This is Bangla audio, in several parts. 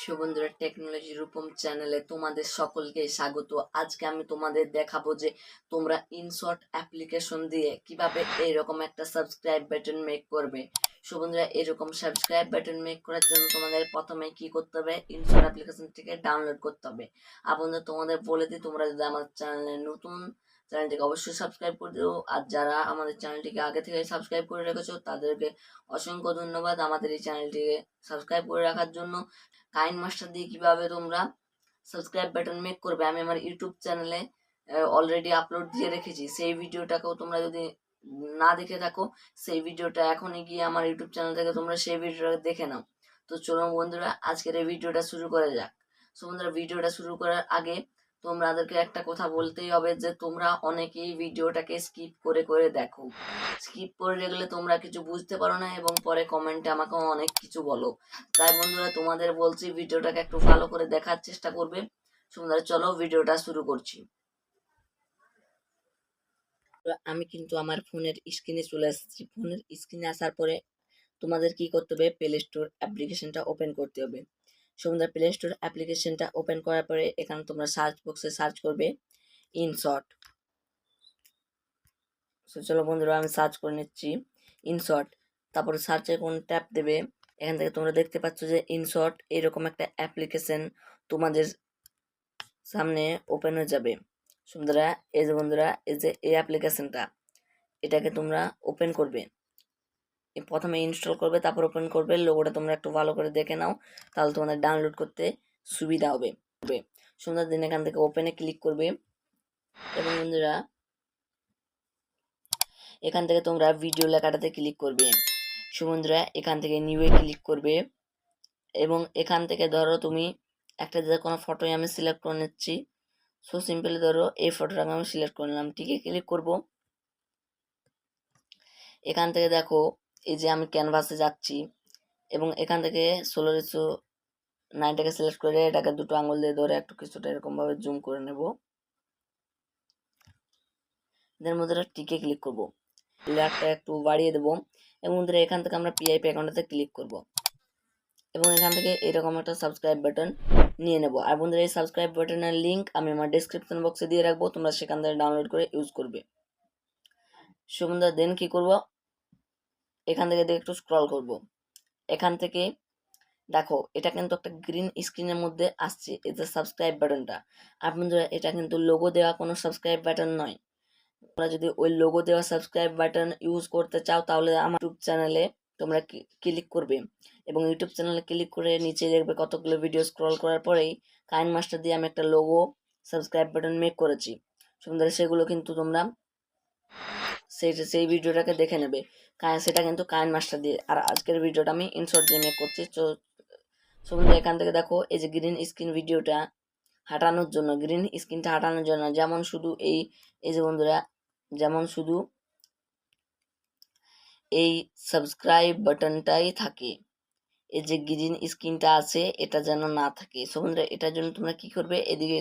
বন্ধুরা, টেকনোলজি রূপম চ্যানেলে তোমাদের সকলকে স্বাগত। আজকে আমি তোমাদের দেখাবো যে তোমরা ইনশর্ট অ্যাপ্লিকেশন দিয়ে কিভাবে এরকম একটা সাবস্ক্রাইব বাটন মেক করবে। বন্ধুরা, এরকম সাবস্ক্রাইব বাটন মেক করার জন্য তোমাদের প্রথমে কি করতে হবে, ইনশর্ট অ্যাপ্লিকেশন থেকে ডাউনলোড করতে হবে। আর বন্ধুরা, তোমাদের বলে দিই, তোমরা যদি আমার চ্যানেলে নতুন, চ্যানেলটিকে অবশ্যই সাবস্ক্রাইব করে দিও। আর যারা আমাদের চ্যানেলটিকে আগে থেকে সাবস্ক্রাইব করে রেখেছো তাদেরকে অসংখ্য ধন্যবাদ আমাদের এই চ্যানেলটিকে সাবস্ক্রাইব করে রাখার জন্য। কাইন মাস্টার দিয়ে কিভাবে তোমরা সাবস্ক্রাইব বাটন মেক করবে আমি আমার ইউটিউব চ্যানেলে অলরেডি আপলোড দিয়ে রেখেছি। সেই ভিডিওটাকেও তোমরা যদি না দেখে থাকো, সেই ভিডিওটা এখনই গিয়ে আমার ইউটিউব চ্যানেল থেকে তোমরা সেই ভিডিওটা দেখে নাও। তো চলো বন্ধুরা, আজকের এই ভিডিওটা শুরু করা যাক। বন্ধুরা, ভিডিওটা শুরু করার আগে তোমাদেরকে একটা কথা বলতেই হবে যে তোমরা অনেকেই ভিডিওটাকে স্কিপ করে করে দেখো। স্কিপ করে গেলে তোমরা কিছু বুঝতে পারো না এবং পরে কমেন্টে আমাকে অনেক কিছু বলো। তাই বন্ধুরা, তোমাদের বলছি ভিডিওটাকে একটু ভালো করে দেখার চেষ্টা করবে। বন্ধুরা, চলো ভিডিওটা শুরু করছি। আমি কিন্তু আমার ফোনের স্ক্রিনে চলে আসছি। ফোনের স্ক্রিনে আসার পরে তোমাদের কি করতে হবে, প্লে স্টোর অ্যাপ্লিকেশনটা ওপেন করতে হবে। বন্ধুরা, প্লে স্টোর অ্যাপ্লিকেশনটা ওপেন করার পরে এখানে তোমরা সার্চ বক্সে সার্চ করবে ইনশর্ট। চলো বন্ধুরা, আমি সার্চ করে নিচ্ছি ইনশর্ট। তারপরে সার্চে কোন ট্যাপ দেবে, এখান থেকে তোমরা দেখতে পাচ্ছ যে ইনশর্ট এরকম একটা অ্যাপ্লিকেশন তোমাদের সামনে ওপেন হয়ে যাবে। বন্ধুরা, এই যে বন্ধুরা, এই যে এই অ্যাপ্লিকেশনটা, এটাকে তোমরা ওপেন করবে। প্রথমে ইনস্টল করবে, তারপর ওপেন করবে। লোগোটা তোমরা একটু ভালো করে দেখে নাও, তাহলে তোমাদের ডাউনলোড করতে সুবিধা হবে। সুন্দর দিন এখান থেকে ওপেনে ক্লিক করবে এবং বন্ধুরা এখান থেকে তোমরা ভিডিও লেখাটাতে ক্লিক করবে। বন্ধুরা, এখান থেকে নিউয়ে ক্লিক করবে এবং এখান থেকে ধরো তুমি একটা যে কোনো ফটোই আমি সিলেক্ট করে নিচ্ছি। সিম্পলি ধরো এই ফটোটাকে আমি সিলেক্ট করে নিলাম, ঠিকই ক্লিক করব। এখান থেকে দেখো এই যে আমি ক্যানভাসে যাচ্ছি এবং এখান থেকে 16:9টাকে সিলেক্ট করে এটাকে দুটো আঙুল দিয়ে ধরে একটু কিছুটা এরকম ভাবে জুম করে নেব। এর মধ্যে টিকে ক্লিক করব, লেয়ারটা একটু বাড়িয়ে দেবো এবং এখান থেকে আমরা পিআইপি অ্যাকাউন্টে ক্লিক করব এবং এখান থেকে এরকম একটা সাবস্ক্রাইব বাটন নিয়ে নেব। আর বন্ধুরা, এই সাবস্ক্রাইব বাটনের লিঙ্ক আমি আমার ডেসক্রিপশন বক্সে দিয়ে রাখবো, তোমরা সেখান থেকে ডাউনলোড করে ইউজ করবে। বন্ধুরা, দেন কি করব, এখান থেকে একটু স্ক্রল করব। এখান থেকে দেখো এটা কিন্তু একটা গ্রিন স্ক্রিনের মধ্যে আসছে, এই যে সাবস্ক্রাইব বাটনটা। আর বন্ধুরা, এটা কিন্তু লোগো দেওয়া কোনো সাবস্ক্রাইব বাটন নয়। তোমরা যদি ওই লোগো দেওয়া সাবস্ক্রাইব বাটন ইউজ করতে চাও তাহলে আমার ইউটিউব চ্যানেলে তোমরা ক্লিক করবে এবং ইউটিউব চ্যানেলে ক্লিক করে নিচে দেখবে কতগুলো ভিডিও স্ক্রল করার পরেই কাইন মাস্টার দিয়ে আমি একটা লোগো সাবস্ক্রাইব বাটন মেক করেছি। সুন্দর, সেগুলো কিন্তু তোমরা সেই ভিডিওটাকে দেখে নেবে। সেটা কিন্তু কাইন মাস্টার দিয়ে, আর আজকের ভিডিওটা আমি ইনশর্ট দিয়ে মেক করছি। বন্ধুরা, এখান থেকে দেখো এই যে গ্রিন স্ক্রিন ভিডিওটা হাঁটানোর জন্য, গ্রিন স্ক্রিনটা হাঁটানোর জন্য যেমন শুধু এই যে বন্ধুরা, যেমন শুধু এই সাবস্ক্রাইব বাটনটাই থাকে, এই যে গ্রিন স্ক্রিনটা আছে এটা যেন না থাকে। বন্ধুরা, এটার জন্য তোমরা কি করবে, এদিকে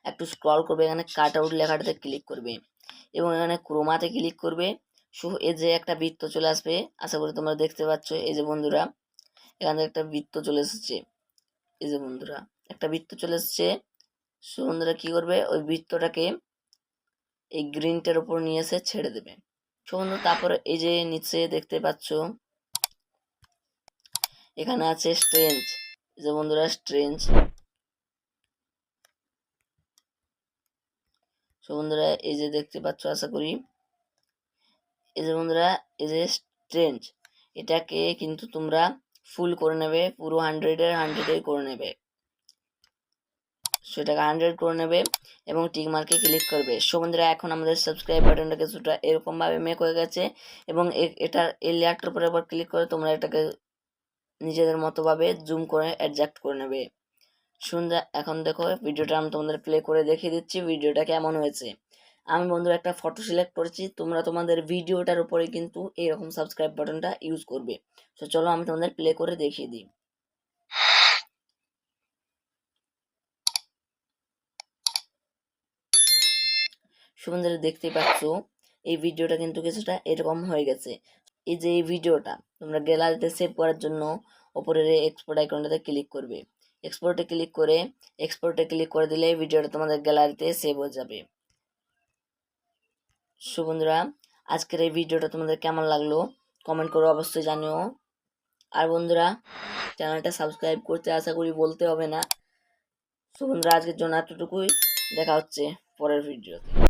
একটু স্ক্রল করবে, এখানে কাট আউট লেখাটাতে ক্লিক করবে এবং এখানে ক্রোমাতে ক্লিক করবে। এই যে একটা বৃত্ত চলে আসবে, আশা করি তোমরা দেখতে পাচ্ছ। এই যে বন্ধুরা, এখানে একটা বৃত্ত চলে এসেছে। এই যে বন্ধুরা, একটা বৃত্ত চলে এসেছে। বন্ধুরা কি করবে, ওই বৃত্তটাকে এই গ্রিনটার উপর নিয়ে এসে ছেড়ে দেবে। বন্ধু, তারপরে এই যে নিচে দেখতে পাচ্ছ এখানে আছে স্ট্রেঞ্জ, এই যে বন্ধুরা স্ট্রেঞ্জ। বন্ধুরা, এই যে দেখতে পাচ্ছ আশা করি, এই যে বন্ধুরা, এই যে স্ট্রেঞ্জ, এটাকে কিন্তু তোমরা ফুল করে নেবে, পুরো 100-এর করে নেবে। সেটাকে 100 করে নেবে এবং টিক মার্কে ক্লিক করবে। বন্ধুরা, এখন আমাদের সাবস্ক্রাইব বাটনটা কিছুটা এরকম ভাবে মেক হয়ে গেছে এবং এটা এই লেয়ারটার উপরে একবার ক্লিক করে তোমরা এটাকে নিজেদের মতো ভাবে জুম করে অ্যাডজাস্ট করে নেবে। সুন্দর, এখন দেখো ভিডিওটা আমি তোমাদের প্লে করে দেখিয়ে দিচ্ছি ভিডিওটা কেমন হয়েছে। আমি বন্ধুরা একটা ফটো সিলেক্ট করেছি, তোমরা তোমাদের ভিডিওটার উপরে কিন্তু এইরকম সাবস্ক্রাইব বাটনটা ইউজ করবে। তো চলো আমি তোমাদের প্লে করে দেখিয়ে দিই। বন্ধুরা, দেখতেই পাচ্ছ এই ভিডিওটা কিন্তু কিছুটা এরকম হয়ে গেছে। এই যে এই ভিডিওটা তোমরা গ্যালারিতে সেভ করার জন্য ওপরের এক্সপোর্ট আইকনটাতে ক্লিক করবে। এক্সপোর্টে ক্লিক করে দিলে ভিডিওটা তোমাদের গ্যালারিতে সেভ হয়ে যাবে। সো বন্ধুরা, আজকের এই ভিডিওটা তোমাদের কেমন লাগলো কমেন্ট করে অবশ্যই জানিও। আর বন্ধুরা, চ্যানেলটা সাবস্ক্রাইব করতে আশা করি বলতে হবে না। সো বন্ধুরা, আজকের জন্য এতটুকুই। দেখা হচ্ছে পরের ভিডিওতে।